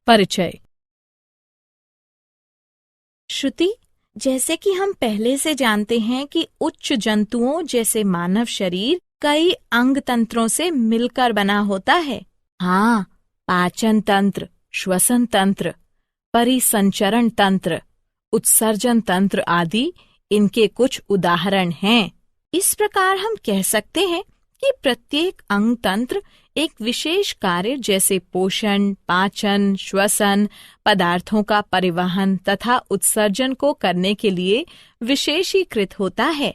परिचय। श्रुति, जैसे कि हम पहले से जानते हैं कि उच्च जंतुओं जैसे मानव शरीर कई अंग तंत्रों से मिलकर बना होता है। हाँ, पाचन तंत्र, श्वसन तंत्र, परिसंचरण तंत्र, उत्सर्जन तंत्र आदि इनके कुछ उदाहरण हैं। इस प्रकार हम कह सकते हैं कि प्रत्येक अंग तंत्र एक विशेष कार्य जैसे पोषण, पाचन, श्वसन, पदार्थों का परिवहन तथा उत्सर्जन को करने के लिए विशेषीकृत होता है।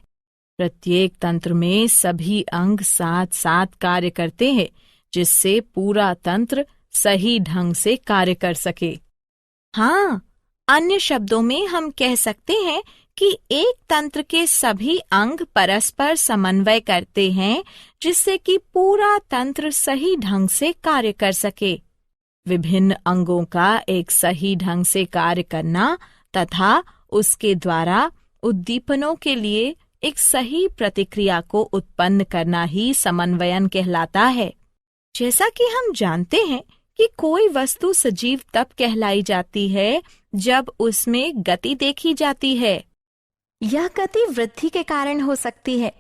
प्रत्येक तंत्र में सभी अंग साथ साथ कार्य करते हैं, जिससे पूरा तंत्र सही ढंग से कार्य कर सके। हाँ, अन्य शब्दों में हम कह सकते हैं कि एक तंत्र के सभी अंग परस्पर समन्वय करते हैं, जिससे कि पूरा तंत्र सही ढंग से कार्य कर सके। विभिन्न अंगों का एक सही ढंग से कार्य करना तथा उसके द्वारा उद्दीपनों के लिए एक सही प्रतिक्रिया को उत्पन्न करना ही समन्वयन कहलाता है। जैसा कि हम जानते हैं कि कोई वस्तु सजीव तब कहलाई जाती है जब उसमें गति देखी जाती है। यह गति वृद्धि के कारण हो सकती है,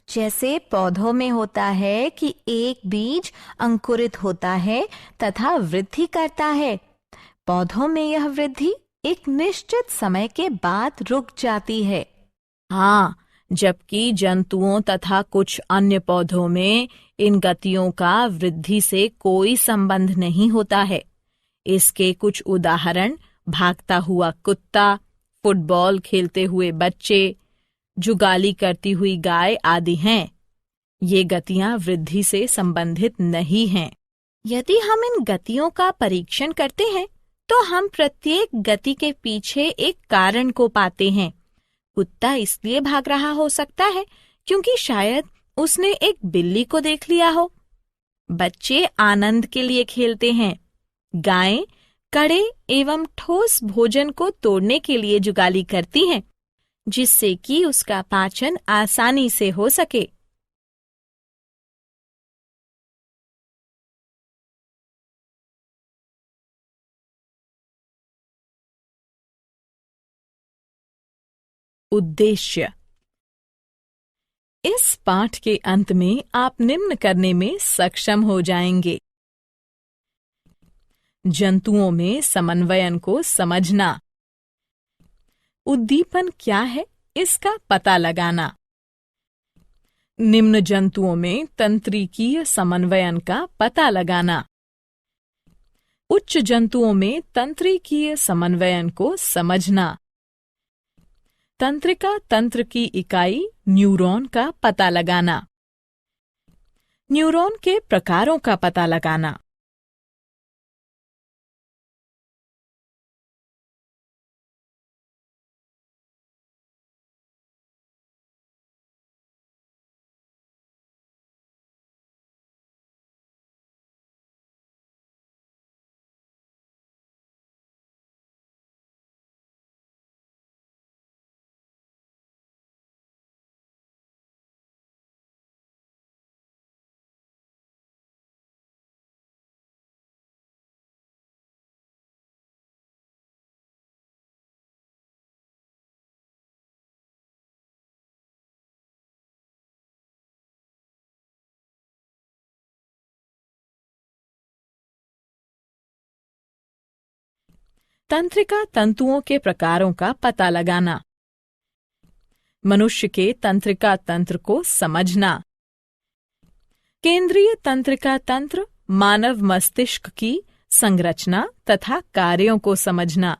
जैसे पौधों में होता है कि एक बीज अंकुरित होता है तथा वृद्धि करता है। पौधों में यह वृद्धि एक निश्चित समय के बाद रुक जाती है। हाँ, जबकि जंतुओं तथा कुछ अन्य पौधों में इन गतियों का वृद्धि से कोई संबंध नहीं होता है। इसके कुछ उदाहरण भागता हुआ कुत्ता, फुटबॉल खेलते हुए बच्चे, जुगाली करती हुई गाय आदि हैं। ये गतियां वृद्धि से संबंधित नहीं हैं। यदि हम इन गतियों का परीक्षण करते हैं, तो हम प्रत्येक गति के पीछे एक कारण को पाते हैं। कुत्ता इसलिए भाग रहा हो सकता है क्योंकि शायद उसने एक बिल्ली को देख लिया हो। बच्चे आनंद के लिए खेलते हैं। गायें कड़े एवं ठोस भोजन को तोड़ने के लिए जुगाली करती हैं, जिससे कि उसका पाचन आसानी से हो सके। उद्देश्य। इस पाठ के अंत में आप निम्न करने में सक्षम हो जाएंगे। जंतुओं में समन्वयन को समझना। उद्दीपन क्या है, इसका पता लगाना। निम्न जंतुओं में तंत्रिकीय समन्वयन का पता लगाना। उच्च जंतुओं में तंत्रिकीय समन्वयन को समझना। तंत्रिका तंत्र की इकाई न्यूरॉन का पता लगाना। न्यूरॉन के प्रकारों का पता लगाना। तंत्रिका तंतुओं के प्रकारों का पता लगाना। मनुष्य के तंत्रिका तंत्र को समझना। केंद्रीय तंत्रिका तंत्र मानव मस्तिष्क की संरचना तथा कार्यों को समझना।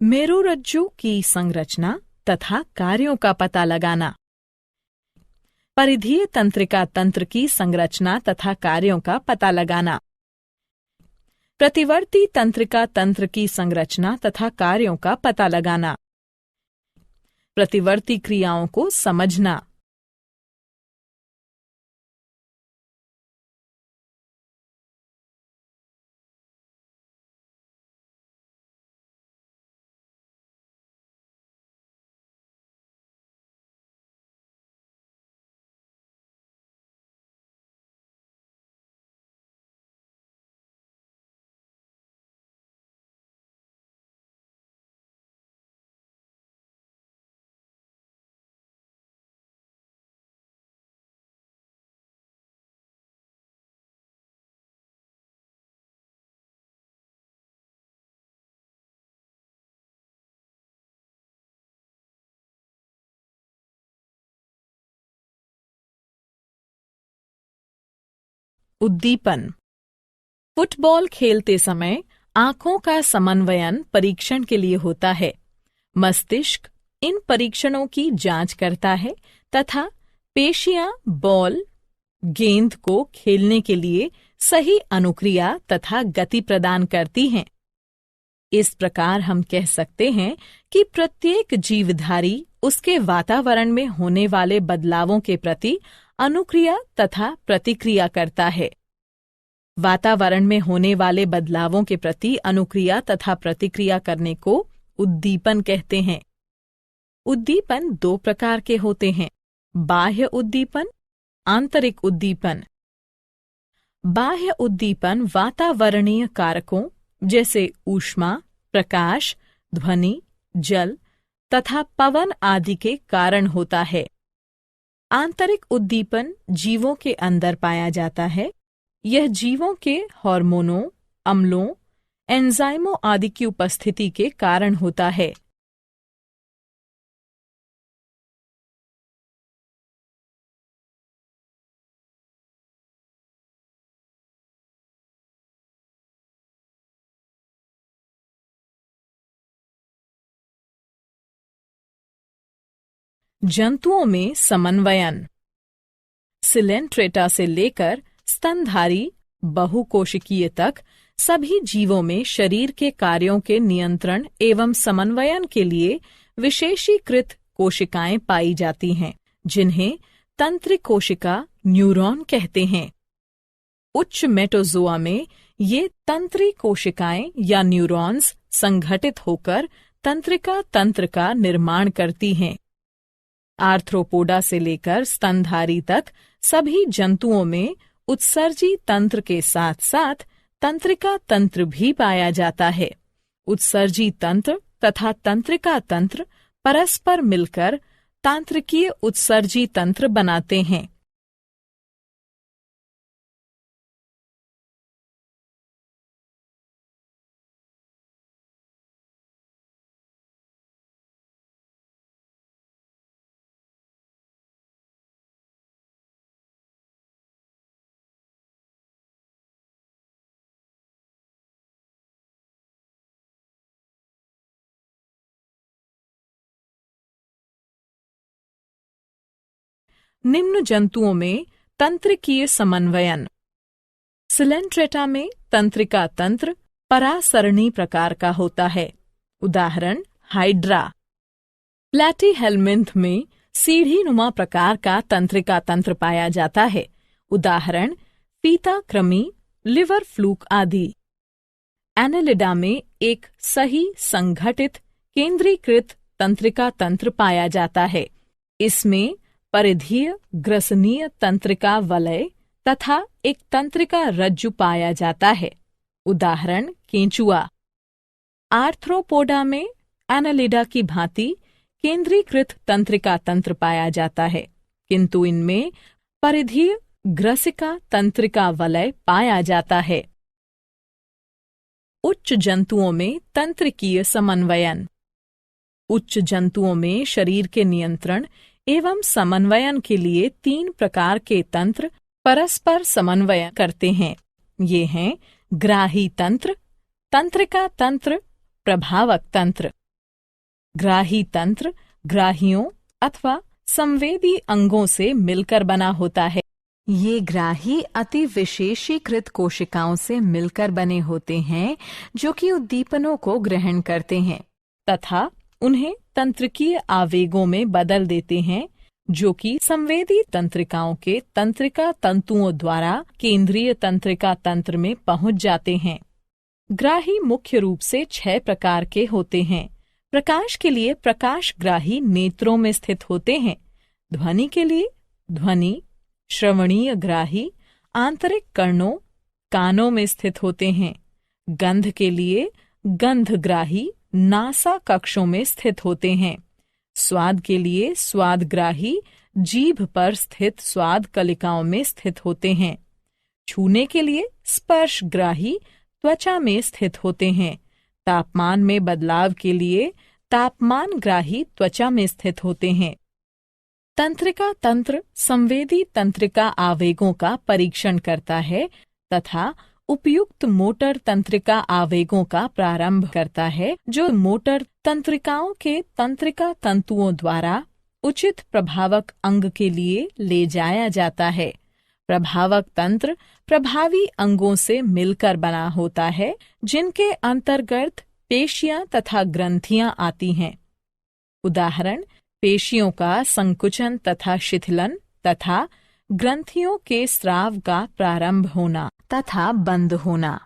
मेरुरज्जु की संरचना तथा कार्यों का पता लगाना। परिधीय तंत्रिका तंत्र की संरचना तथा कार्यों का पता लगाना। प्रतिवर्ती तंत्रिका तंत्र की संरचना तथा कार्यों का पता लगाना। प्रतिवर्ती क्रियाओं को समझना। उद्दीपन। फुटबॉल खेलते समय आंखों का समन्वयन परीक्षण के लिए होता है। मस्तिष्क इन परीक्षणों की जांच करता है तथा पेशियां बॉल गेंद को खेलने के लिए सही अनुक्रिया तथा गति प्रदान करती हैं। इस प्रकार हम कह सकते हैं कि प्रत्येक जीवधारी उसके वातावरण में होने वाले बदलावों के प्रति अनुक्रिया तथा प्रतिक्रिया करता है। वातावरण में होने वाले बदलावों के प्रति अनुक्रिया तथा प्रतिक्रिया करने को उद्दीपन कहते हैं। उद्दीपन 2 प्रकार के होते हैं, बाह्य उद्दीपन, आंतरिक उद्दीपन। बाह्य उद्दीपन वातावरणीय कारकों जैसे ऊष्मा, प्रकाश, ध्वनि, जल तथा पवन आदि के कारण होता है। आंतरिक उद्दीपन जीवों के अंदर पाया जाता है। यह जीवों के हार्मोनों, अम्लों, एंजाइमों आदि की उपस्थिति के कारण होता है। जंतुओं में समन्वयन। सिलेंट्रेटा से लेकर स्तनधारी बहुकोशिकीय तक सभी जीवों में शरीर के कार्यों के नियंत्रण एवं समन्वयन के लिए विशेषीकृत कोशिकाएं पाई जाती हैं, जिन्हें तंत्रिक कोशिका न्यूरॉन कहते हैं। उच्च मेटोजोआ में ये तंत्रिक कोशिकाएं या न्यूरॉन्स संगठित होकर तंत्रिका तंत्र का निर्माण करती हैं। आर्थ्रोपोडा से लेकर स्तनधारी तक सभी जंतुओं में उत्सर्जी तंत्र के साथ साथ तंत्रिका तंत्र भी पाया जाता है। उत्सर्जी तंत्र तथा तंत्रिका तंत्र परस्पर मिलकर तांत्रिकीय उत्सर्जी तंत्र बनाते हैं। निम्न जंतुओं में तंत्रिकीय समन्वयन। सिलेंट्रेटा में तंत्रिका तंत्र परासरणी प्रकार का होता है। उदाहरण हाइड्रा। प्लैटीहेल्मिन्थ में सीढ़ीनुमा प्रकार का तंत्रिका तंत्र पाया जाता है। उदाहरण फीता कृमि, लिवर फ्लूक आदि। एनेलिडा में एक सही संगठित केंद्रीकृत तंत्रिका तंत्र पाया जाता है। इसमें परिधीय ग्रसनीय तंत्रिका वलय तथा एक तंत्रिका रज्जु पाया जाता है। उदाहरण केंचुआ। आर्थ्रोपोडा में एनालिडा की भांति केंद्रीकृत तंत्रिका तंत्र पाया जाता है, किंतु इनमें परिधीय ग्रसिका तंत्रिका वलय पाया जाता है। उच्च जंतुओं में तंत्रिकीय समन्वयन। उच्च जंतुओं में शरीर के नियंत्रण एवं समन्वयन के लिए 3 प्रकार के तंत्र परस्पर समन्वय करते हैं। ये हैं ग्राही तंत्र, तंत्रिका तंत्र, प्रभावक तंत्र। ग्राही तंत्र ग्राहियों अथवा संवेदी अंगों से मिलकर बना होता है। ये ग्राही अति विशेषीकृत कोशिकाओं से मिलकर बने होते हैं, जो कि उद्दीपनों को ग्रहण करते हैं तथा उन्हें तंत्रिकीय आवेगों में बदल देते हैं, जो कि संवेदी तंत्रिकाओं के तंत्रिका तंतुओं द्वारा केंद्रीय तंत्रिका तंत्र में पहुंच जाते हैं। ग्राही मुख्य रूप से 6 प्रकार के होते हैं। प्रकाश के लिए प्रकाशग्राही नेत्रों में स्थित होते हैं। ध्वनि के लिए ध्वनि, श्रवणीय ग्राही आंतरिक कर्णों कानों में स्थित होते हैं। गंध के लिए गंधग्राही नासा कक्षों में स्थित होते हैं। स्वाद के लिए स्वादग्राही जीभ पर स्थित स्वाद कलिकाओं में स्थित होते हैं। छूने के लिए स्पर्शग्राही त्वचा में स्थित होते हैं। तापमान में बदलाव के लिए तापमानग्राही त्वचा में स्थित होते हैं। तंत्रिका तंत्र संवेदी तंत्रिका आवेगों का परीक्षण करता है तथा उपयुक्त मोटर तंत्रिका आवेगों का प्रारंभ करता है, जो मोटर तंत्रिकाओं के तंत्रिका तंतुओं द्वारा उचित प्रभावक अंग के लिए ले जाया जाता है। प्रभावक तंत्र प्रभावी अंगों से मिलकर बना होता है, जिनके अंतर्गत पेशियां तथा ग्रंथियां आती हैं। उदाहरण, पेशियों का संकुचन तथा शिथिलन तथा ग्रंथियों के स्राव का प्रारंभ होना तथा बंद होना।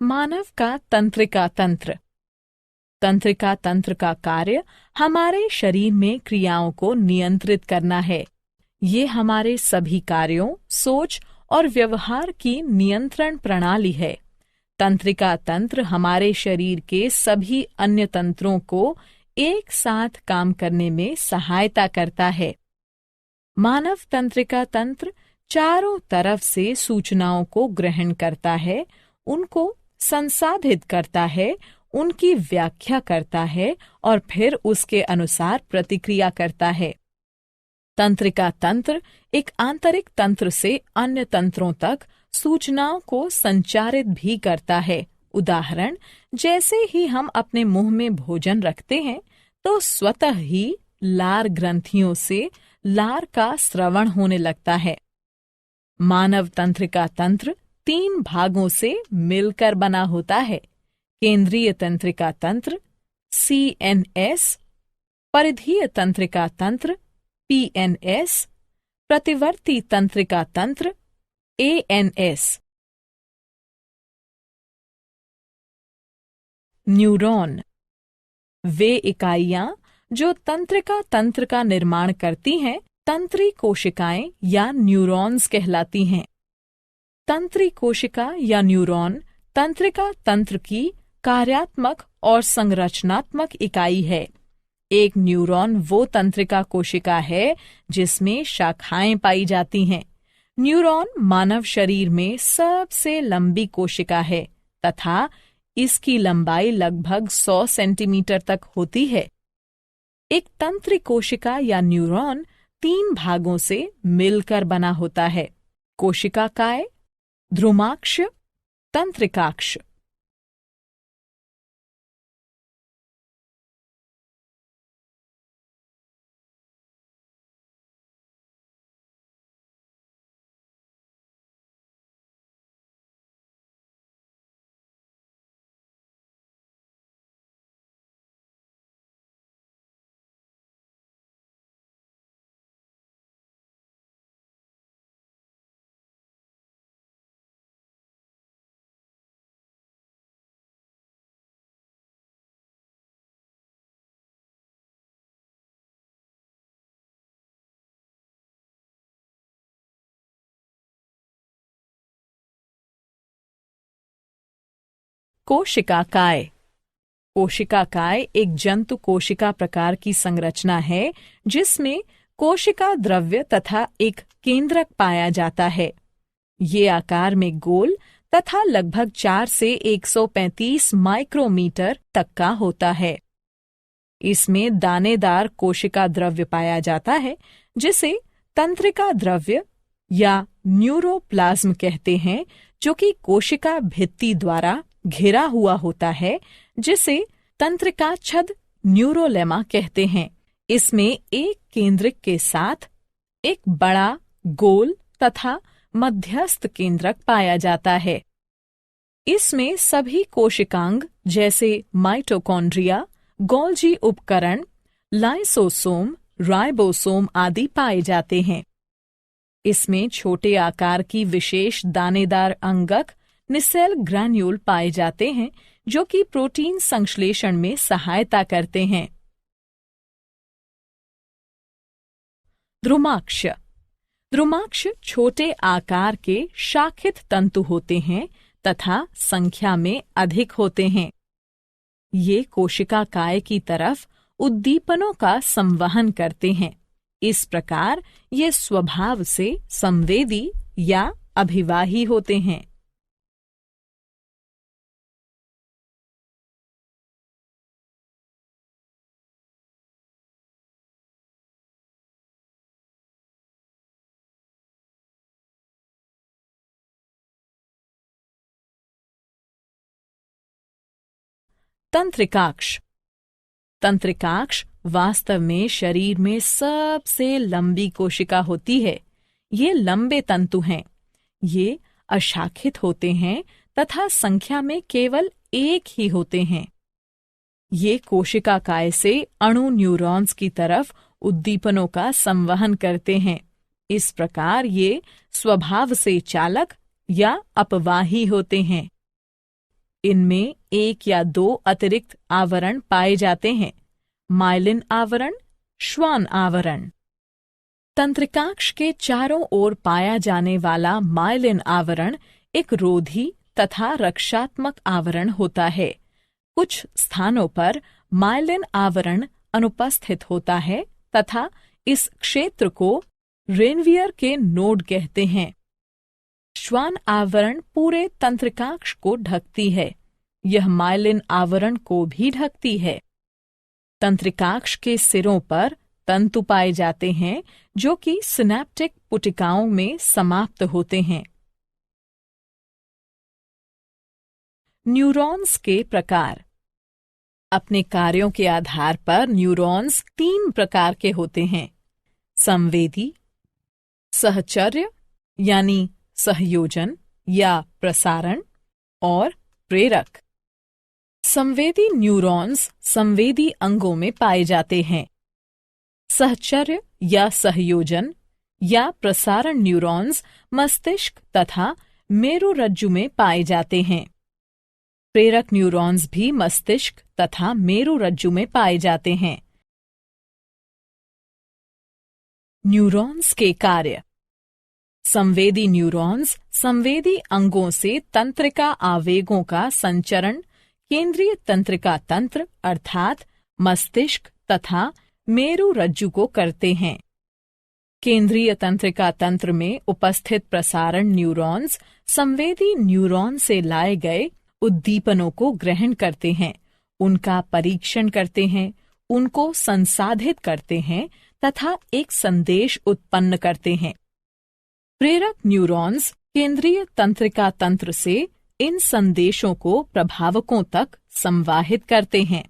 मानव का तंत्रिका तंत्र। तंत्रिका तंत्र का कार्य हमारे शरीर में क्रियाओं को नियंत्रित करना है। ये हमारे सभी कार्यों, सोच और व्यवहार की नियंत्रण प्रणाली है। तंत्रिका तंत्र हमारे शरीर के सभी अन्य तंत्रों को एक साथ काम करने में सहायता करता है। मानव तंत्रिका तंत्र चारों तरफ से सूचनाओं को ग्रहण करता है, उनको संसाधित करता है, उनकी व्याख्या करता है और फिर उसके अनुसार प्रतिक्रिया करता है। तंत्रिका तंत्र एक आंतरिक तंत्र से अन्य तंत्रों तक सूचनाओं को संचारित भी करता है। उदाहरण, जैसे ही हम अपने मुंह में भोजन रखते हैं तो स्वतः ही लार ग्रंथियों से लार का स्रवण होने लगता है। मानव तंत्रिका तंत्र 3 भागों से मिलकर बना होता है। केंद्रीय तंत्रिका तंत्र CNS, परिधीय तंत्रिका तंत्र PNS, प्रतिवर्ती तंत्रिका तंत्र ANS। न्यूरॉन वे इकाइयां जो तंत्रिका तंत्र का निर्माण करती हैं, तंत्री कोशिकाएं या न्यूरॉन्स कहलाती हैं। तंत्री कोशिका या न्यूरॉन तंत्रिका तंत्र की कार्यात्मक और संरचनात्मक इकाई है। एक न्यूरॉन वो तंत्रिका कोशिका है जिसमें शाखाएं पाई जाती हैं। न्यूरॉन मानव शरीर में सबसे लंबी कोशिका है तथा इसकी लंबाई लगभग 100 सेंटीमीटर तक होती है। एक तंत्री कोशिका या न्यूरॉन 3 भागों से मिलकर बना होता है: कोशिकाकाय, ध्रुमाक्ष, तंत्रिकाक्ष। कोशिकाकाय। कोशिकाकाय एक जंतु कोशिका प्रकार की संरचना है जिसमें कोशिका द्रव्य तथा एक केंद्रक पाया जाता है। ये आकार में गोल तथा लगभग 4 से 135 माइक्रोमीटर तक का होता है। इसमें दानेदार कोशिका द्रव्य पाया जाता है जिसे तंत्रिका द्रव्य या न्यूरोप्लाज्म कहते हैं, जो कि कोशिका भित्ति द्वारा घिरा हुआ होता है, जिसे तंत्रिका छद न्यूरोलेमा कहते हैं। इसमें एक केंद्रक के साथ एक बड़ा, गोल तथा मध्यस्थ केंद्रक पाया जाता है। इसमें सभी कोशिकांग जैसे माइटोकॉन्ड्रिया, गोल्जी उपकरण, लाइसोसोम, राइबोसोम आदि पाए जाते हैं। इसमें छोटे आकार की विशेष दानेदार अंगक निसेल ग्रैन्यूल पाए जाते हैं जो कि प्रोटीन संश्लेषण में सहायता करते हैं। द्रुमाक्ष। द्रुमाक्ष छोटे आकार के शाखित तंतु होते हैं तथा संख्या में अधिक होते हैं। ये कोशिका काय की तरफ उद्दीपनों का संवहन करते हैं। इस प्रकार ये स्वभाव से संवेदी या अभिवाही होते हैं। तंत्रिकाक्ष। तंत्रिकाक्ष वास्तव में शरीर में सबसे लंबी कोशिका होती है। ये लंबे तंतु हैं। ये अशाखित होते हैं तथा संख्या में केवल एक ही होते हैं। ये कोशिका काय से अणु न्यूरॉन्स की तरफ उद्दीपनों का संवहन करते हैं। इस प्रकार ये स्वभाव से चालक या अपवाही होते हैं। इनमें एक या दो अतिरिक्त आवरण पाए जाते हैं, माइलिन आवरण, श्वान आवरण। तंत्रिकाक्ष के चारों ओर पाया जाने वाला माइलिन आवरण एक रोधी तथा रक्षात्मक आवरण होता है। कुछ स्थानों पर माइलिन आवरण अनुपस्थित होता है तथा इस क्षेत्र को रेनवियर के नोड कहते हैं। श्वान आवरण पूरे तंत्रिकाक्ष को ढकती है। यह माइलिन आवरण को भी ढकती है। तंत्रिकाक्ष के सिरों पर तंतु पाए जाते हैं जो कि सिनेप्टिक पुटिकाओं में समाप्त होते हैं। न्यूरॉन्स के प्रकार। अपने कार्यों के आधार पर न्यूरॉन्स 3 प्रकार के होते हैं: संवेदी, सहचर्य यानी सहयोजन या प्रसारण, और प्रेरक। संवेदी न्यूरॉन्स संवेदी अंगों में पाए जाते हैं। सहचर्य या सहयोजन या प्रसारण न्यूरॉन्स मस्तिष्क तथा मेरुरज्जु में पाए जाते हैं। प्रेरक न्यूरॉन्स भी मस्तिष्क तथा मेरुरज्जु में पाए जाते हैं। न्यूरॉन्स के कार्य। संवेदी न्यूरॉन्स संवेदी अंगों से तंत्रिका आवेगों का संचरण केंद्रीय तंत्रिका तंत्र अर्थात मस्तिष्क तथा मेरुरज्जु को करते हैं। केंद्रीय तंत्रिका तंत्र में उपस्थित प्रसारण न्यूरॉन्स संवेदी न्यूरॉन से लाए गए उद्दीपनों को ग्रहण करते हैं, उनका परीक्षण करते हैं, उनको संसाधित करते हैं तथा एक संदेश उत्पन्न करते हैं। प्रेरक न्यूरॉन्स केंद्रीय तंत्रिका तंत्र से इन संदेशों को प्रभावकों तक संवाहित करते हैं।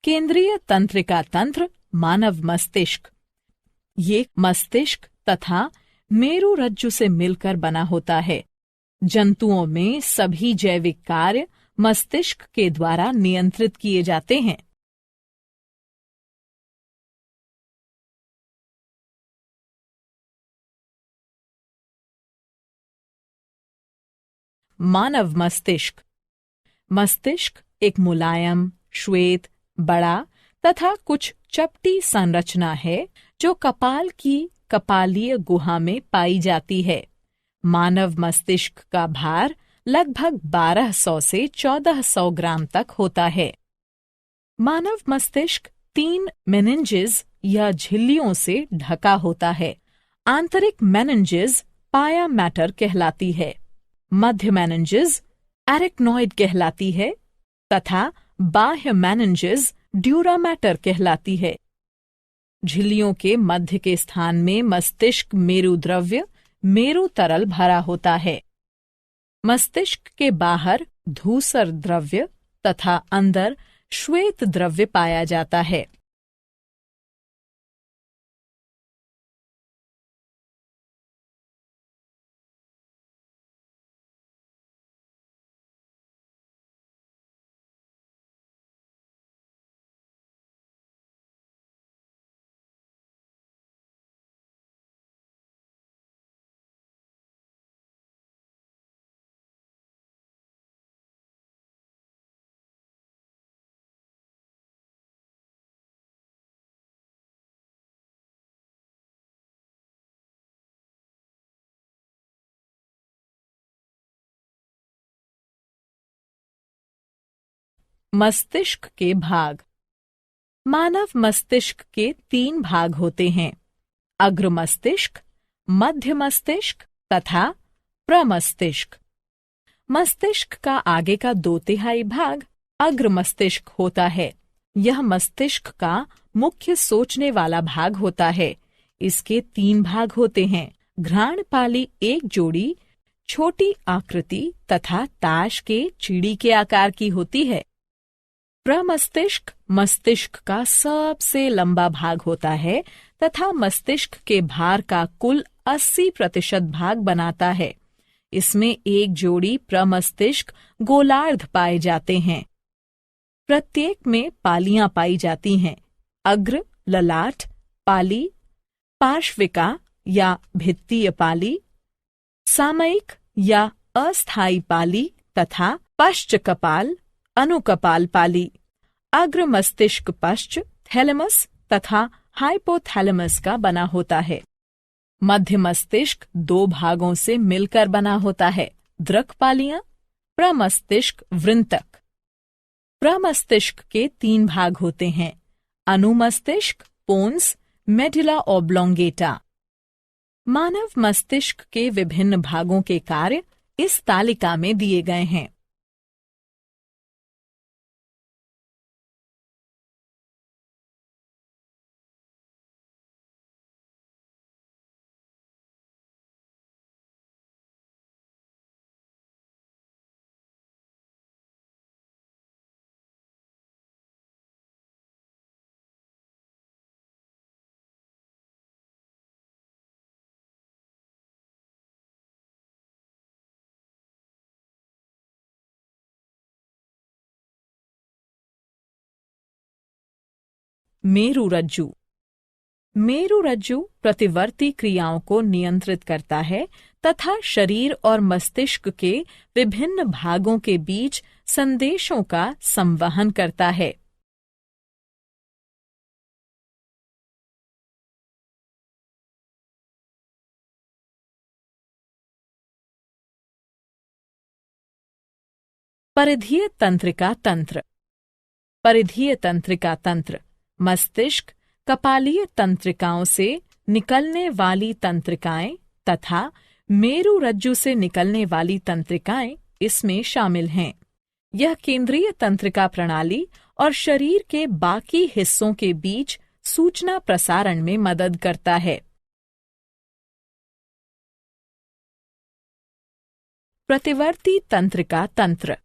केंद्रीय तंत्रिका तंत्र मानव मस्तिष्क। ये मस्तिष्क तथा मेरुरज्जु से मिलकर बना होता है। जंतुओं में सभी जैविक कार्य मस्तिष्क के द्वारा नियंत्रित किए जाते हैं। मानव मस्तिष्क। मस्तिष्क एक मुलायम, श्वेत, बड़ा तथा कुछ चपटी संरचना है जो कपाल की कपालीय गुहा में पाई जाती है। मानव मस्तिष्क का भार लगभग 1200 से 1400 ग्राम तक होता है। मानव मस्तिष्क 3 मेनिन्जेस या झिल्लियों से ढका होता है। आंतरिक मेनिन्जेस पाया मैटर कहलाती है, मध्य मेनिन्जेस एरिक्नॉइड कहलाती है तथा बाह्य मेनिन्जेस ड्यूरा मैटर कहलाती है। झिल्लियों के मध्य के स्थान में मस्तिष्क मेरु द्रव्य मेरु तरल भरा होता है। मस्तिष्क के बाहर धूसर द्रव्य तथा अंदर श्वेत द्रव्य पाया जाता है। मस्तिष्क के भाग। मानव मस्तिष्क के 3 भाग होते हैं, अग्र मस्तिष्क, मध्य मस्तिष्क तथा प्रमस्तिष्क। मस्तिष्क का आगे का 2/3 भाग अग्र मस्तिष्क होता है। यह मस्तिष्क का मुख्य सोचने वाला भाग होता है। इसके 3 भाग होते हैं, घ्राणपाली एक जोड़ी छोटी आकृति तथा ताश के चिड़ी के आकार की होती है। प्रमस्तिष्क मस्तिष्क का सबसे लंबा भाग होता है तथा मस्तिष्क के भार का कुल 80% भाग बनाता है। इसमें एक जोड़ी प्रमस्तिष्क गोलार्ध पाए जाते हैं। प्रत्येक में पालियां पाई जाती हैं, अग्र, ललाट, पाली, पार्श्विका या भित्तीय पाली, सामयिक या अस्थायी पाली तथा पश्च कपाल, अनुकपाल पाली। अग्र मस्तिष्क पश्च, थैलेमस तथा हाइपोथैलेमस का बना होता है। मध्य मस्तिष्क 2 भागों से मिलकर बना होता है, द्रक पालियां, प्रमस्तिष्क वृंतक। प्रमस्तिष्क के 3 भाग होते हैं, अनुमस्तिष्क, पोन्स, मेडुला ऑब्लोंगेटा। मानव मस्तिष्क के विभिन्न भागों के कार्य इस तालिका में दिए गए हैं। मेरुरज्जु। मेरुरज्जु प्रतिवर्ती क्रियाओं को नियंत्रित करता है तथा शरीर और मस्तिष्क के विभिन्न भागों के बीच संदेशों का संवहन करता है। परिधीय तंत्रिका तंत्र। परिधीय तंत्रिका तंत्र मस्तिष्क, कपालीय तंत्रिकाओं से निकलने वाली तंत्रिकाएं तथा मेरुरज्जु से निकलने वाली तंत्रिकाएं इसमें शामिल हैं। यह केंद्रीय तंत्रिका प्रणाली और शरीर के बाकी हिस्सों के बीच सूचना प्रसारण में मदद करता है। प्रतिवर्ती तंत्रिका तंत्र।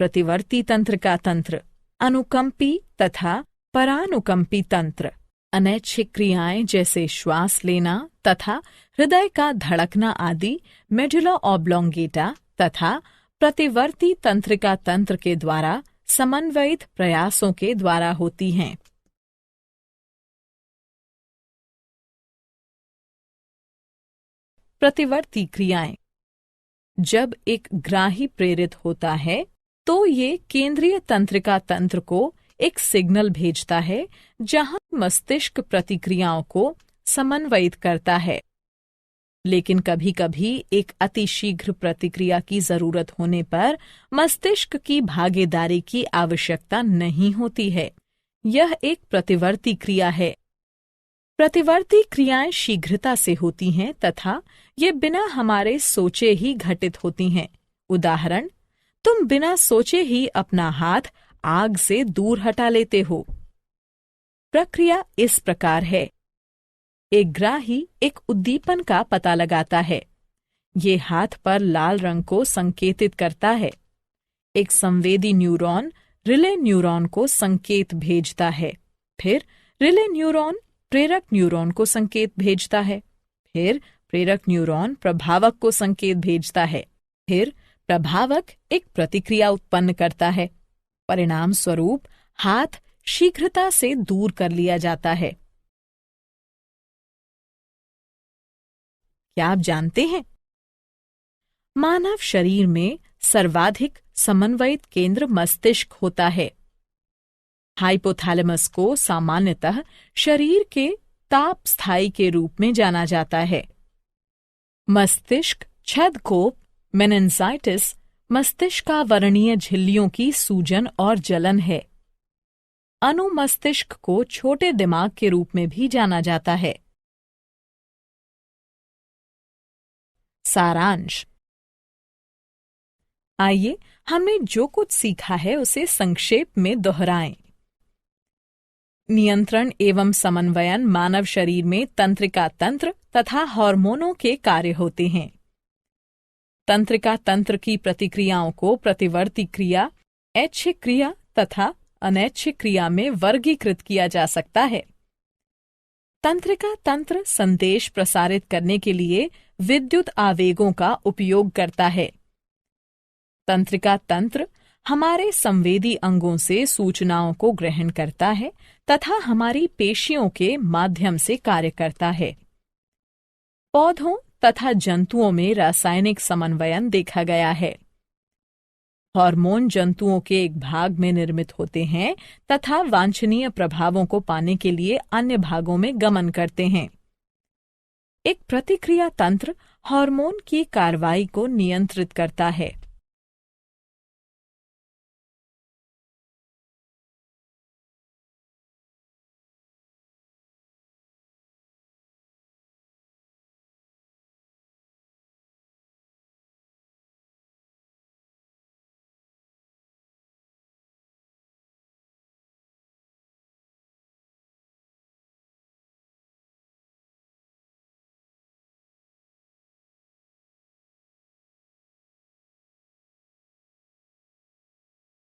प्रतिवर्ती तंत्रिका तंत्र अनुकंपी तथा परानुकंपी तंत्र अनैच्छिक क्रियाएं जैसे श्वास लेना तथा हृदय का धड़कना आदि मेडुला ऑब्लोंगेटा तथा प्रतिवर्ती तंत्रिका तंत्र के द्वारा समन्वयित प्रयासों के द्वारा होती हैं। प्रतिवर्ती क्रियाएं। जब एक ग्राही प्रेरित होता है तो ये केंद्रीय तंत्रिका तंत्र को एक सिग्नल भेजता है जहां मस्तिष्क प्रतिक्रियाओं को समन्वयित करता है। लेकिन कभी कभी एक अतिशीघ्र प्रतिक्रिया की जरूरत होने पर मस्तिष्क की भागीदारी की आवश्यकता नहीं होती है। यह एक प्रतिवर्ती क्रिया है। प्रतिवर्ती क्रियाएं शीघ्रता से होती हैं तथा ये बिना हमारे सोचे ही घटित होती हैं। उदाहरण, तुम बिना सोचे ही अपना हाथ आग से दूर हटा लेते हो। प्रक्रिया इस प्रकार है। एक ग्राही एक उद्दीपन का पता लगाता है। ये हाथ पर लाल रंग को संकेतित करता है। एक संवेदी न्यूरॉन रिले न्यूरॉन को संकेत भेजता है। फिर रिले न्यूरॉन प्रेरक न्यूरॉन को संकेत भेजता है। फिर प्रेरक न्यूरॉन प्रभावक को संकेत भेजता है। फिर प्रभावक एक प्रतिक्रिया उत्पन्न करता है। परिणाम स्वरूप हाथ शीघ्रता से दूर कर लिया जाता है। क्या आप जानते हैं, मानव शरीर में सर्वाधिक समन्वयित केंद्र मस्तिष्क होता है। हाइपोथैलेमस को सामान्यतः शरीर के ताप स्थायी के रूप में जाना जाता है। मस्तिष्क छेदकोप मेनिन्जाइटिस मस्तिष्कावरणीय झिल्लियों की सूजन और जलन है। अनुमस्तिष्क को छोटे दिमाग के रूप में भी जाना जाता है। सारांश। आइए हमने जो कुछ सीखा है उसे संक्षेप में दोहराएं। नियंत्रण एवं समन्वयन मानव शरीर में तंत्रिका तंत्र तथा हार्मोनों के कार्य होते हैं। तंत्रिका तंत्र की प्रतिक्रियाओं को प्रतिवर्ती क्रिया, ऐच्छिक क्रिया तथा अनैच्छिक क्रिया में वर्गीकृत किया जा सकता है। तंत्रिका तंत्र संदेश प्रसारित करने के लिए विद्युत आवेगों का उपयोग करता है। तंत्रिका तंत्र हमारे संवेदी अंगों से सूचनाओं को ग्रहण करता है तथा हमारी पेशियों के माध्यम से कार्य करता है। पौधों तथा जंतुओं में रासायनिक समन्वयन देखा गया है। हार्मोन जंतुओं के एक भाग में निर्मित होते हैं तथा वांछनीय प्रभावों को पाने के लिए अन्य भागों में गमन करते हैं। एक प्रतिक्रिया तंत्र हार्मोन की कार्रवाई को नियंत्रित करता है।